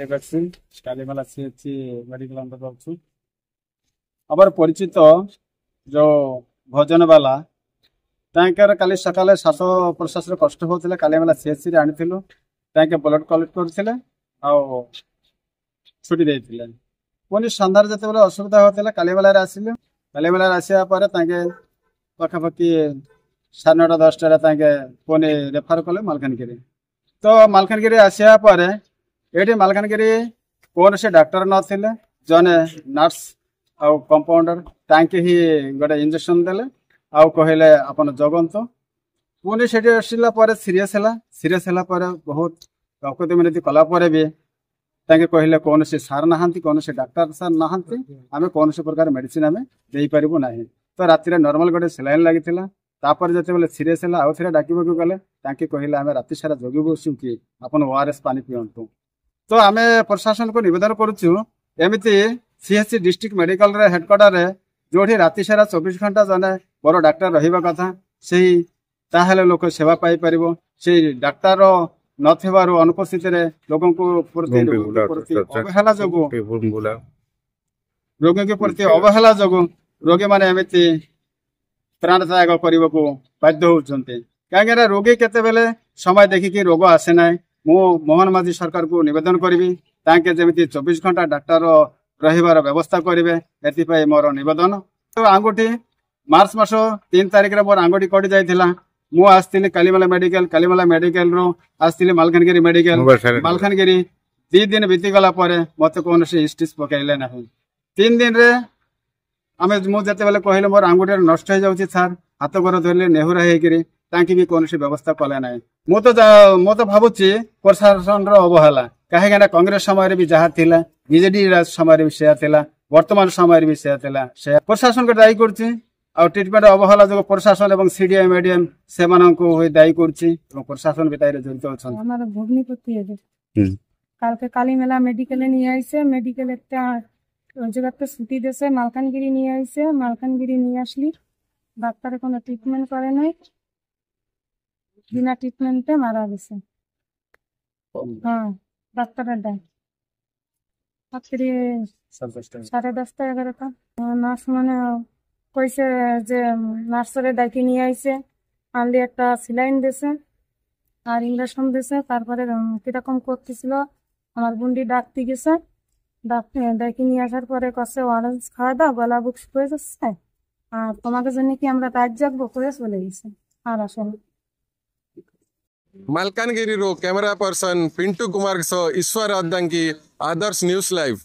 ଠିକ ଅଛି Kalimela CHC medical under ରହୁଛୁ। ଆମର ପରିଚିତ ଯୋଉ ଭୋଜନ ବାଲା ତାଙ୍କର କାଲି ସକାଳେ ଶ୍ୱାସ ପ୍ରଶ୍ୱାସରେ କଷ୍ଟ ହଉଥିଲା, କାଲିମେଲା ସିଏଚସି ରେ ଆଣିଥିଲୁ। ତାଙ୍କେ ବ୍ଲଡ କଲେକ୍ଟ କରୁଥିଲେ ଆଉ ଛୁଟି ଦେଇଥିଲେ। ପୁଣି ସନ୍ଧ୍ୟାରେ ଯେତେବେଳେ ଅସୁବିଧା ହଉଥିଲା କାଲିମେଲାରେ ଆସିଲୁ। କାଲିମେଲାରେ ଆସିବା ପରେ ତାଙ୍କେ ପାଖାପାଖି 9:30-10ଟାରେ ତାଙ୍କେ ପୁଣି ରେଫର କଲେ ମାଲକାନଗିରି। ତ ମାଲକାନଗିରି ଆସିବା ପରେ ଏଠି ମାଲକାନଗିରି କୌଣସି ଡାକ୍ତର ନଥିଲେ, ଜଣେ ନର୍ସ ଆଉ କମ୍ପାଉଣ୍ଡର ତାଙ୍କେ ହିଁ ଗୋଟେ ଇଞ୍ଜେକ୍ସନ ଦେଲେ ଆଉ କହିଲେ ଆପଣ ଜଗନ୍ତୁ। ପୁଣି ସେଠି ଆସିଲା ପରେ ସିରିୟସ୍ ହେଲା ପରେ ବହୁତ ରକ୍ତ ମିନତି କଲା ପରେ ବି ତାଙ୍କେ କହିଲେ କୌଣସି ସାର୍ ନାହାନ୍ତି, କୌଣସି ଡାକ୍ତର ସାର୍ ନାହାନ୍ତି, ଆମେ କୌଣସି ପ୍ରକାର ମେଡିସିନ ଆମେ ଦେଇପାରିବୁ ନାହିଁ। ତ ରାତିରେ ନର୍ମାଲ ଗୋଟେ ସେଲାଇନ୍ ଲାଗିଥିଲା। ତାପରେ ଯେତେବେଳେ ସିରିୟସ୍ ହେଲା ଆଉ ଥରେ ଡାକିବାକୁ ଗଲେ ତାଙ୍କେ କହିଲେ ଆମେ ରାତି ସାରା ଜଗି ବସୁ କି ଆପଣ ORS ପାଣି ପିଅନ୍ତୁ। ତ ଆମେ ପ୍ରଶାସନକୁ ନିବେଦନ କରୁଛୁ, ଏମିତି CHC ଡିଷ୍ଟ୍ରିକ୍ଟ ମେଡିକାଲରେ ହେଡକ୍ୱାର୍ଟରରେ ଯୋଉଠି ରାତି ସାରା 24 ଘଣ୍ଟା ଜଣେ ବଡ ଡାକ୍ତର ରହିବା କଥା, ସେଇ ତାହେଲେ ଲୋକ ସେବା ପାଇପାରିବ। ସେଇ ଡାକ୍ତର ନଥିବାରୁ ଅନୁପସ୍ଥିତିରେ ଲୋକଙ୍କୁ ରୋଗୀଙ୍କ ପ୍ରତି ଅବହେଳା ଯୋଗୁଁ ରୋଗୀମାନେ ଏମିତି ପ୍ରାଣତ୍ୟାଗ କରିବାକୁ ବାଧ୍ୟ ହଉଛନ୍ତି। କାହିଁକିନା ରୋଗୀ କେତେବେଳେ ସମୟ ଦେଖିକି ରୋଗ ଆସେ ନାହିଁ। ମୁଁ ମୋହନ ମାଝୀ ସରକାରକୁ ନିବେଦନ କରିବି ତାଙ୍କେ ଯେମିତି 24 ଘଣ୍ଟା ଡାକ୍ତର ରହିବାର ବ୍ୟବସ୍ଥା କରିବେ, ଏଥିପାଇଁ ମୋର ନିବେଦନ। ଆଙ୍ଗୁଠି ମାର୍ଚ୍ଚ ମାସ 3 ତାରିଖରେ ମୋର ଆଙ୍ଗୁଠି କଟି ଯାଇଥିଲା। ମୁଁ ଆସିଥିଲି କାଲିମେଲା ମେଡିକାଲରୁ ଆସିଥିଲି ମାଲକାନଗିରି ମେଡିକାଲ। ମାଲକାନଗିରି 2 ଦିନ ବିତିଗଲା ପରେ ମତେ କୌଣସି ଷ୍ଟିଚ୍ ପକେଇଲେ ନାହିଁ। 3 ଦିନରେ ମୁଁ ଯେତେବେଳେ କହିଲେ ମୋର ଆଙ୍ଗୁଠି ନଷ୍ଟ ହେଇଯାଉଛି ସାର୍, ହାତ ଗୋଡ଼ ଧରିଲେ ନେହୁରା ହେଇକିରି ତାଙ୍କେ ବି କୌଣସି ବ୍ୟବସ୍ଥା କଲେ ନାହିଁ। ମୁଁ ତ ଭାବୁଛି ପ୍ରଶାସନର ଅବହେଳା। କାହିଁକିନା କଂଗ୍ରେସ ସମୟରେ ବି ଯାହା ଥିଲା, ବିଜେଡି ସମୟରେ ବି ସେୟା ଥିଲା, ବର୍ତ୍ତମାନ ସମୟରେ ବି ସେୟା ଥିଲା। ସେ ପ୍ରଶାସନକୁ ଦାୟୀ କରୁଛି ଆଉ ଟ୍ରିଟମେଣ୍ଟ ଅବହେଳା ଯୋଗୁଁ ପ୍ରଶାସନ ଏବଂ CDM MDM ସେମାନଙ୍କୁ ଦାୟୀ କରୁଛି ଏବଂ প্রশাসন ବି দায়ীରେ জড়িত অଛନ୍ତି। আমার ভগ্নিপতি কালকে কালীমেলা মেডিকেলে নিয়ে আইছে, মেডিকেলে একটা জায়গাতে ছুটি দিয়েছে, মালকানগিরি নিয়ে আইছে। মালকানগিরি নিয়ে আসলি ডাক্তারে কোনো ট্রিটমেন্ট করে নাই, বিনা ট্রিটমেন্টে মারা গেছে। হ্যাঁ, ডাক্তারের দায় রাত্রি 10:30 11টা। নার্স মানে কইছে যে নার্সারে ডাকি নিয়ে আইছে, আনলি একটা সিলাইন দিয়েছে আর ইঞ্জেকশন দিয়েছে। তারপরে কিরকম করতেছিল আমার বুন্ডি ডাকতে গেছে, ডাকি নিয়ে আসার পরে কষে অরেঞ্জ খাওয়া দাও, গলা বুক শুকিয়ে যাচ্ছে, আর তোমাকে জন্য কি আমরা রাত জাগবো করে চলে গেছে। আর আসলে ମାଲକାନଗିରିରୁ କ୍ୟାମେରା ପର୍ସନ ପିଣ୍ଟୁ କୁମାର ସହ ଈଶ୍ୱର ଅଦ୍ଦାଙ୍କି, ଆଦର୍ଶ ନ୍ୟୁଜ ଲାଇଭ୍।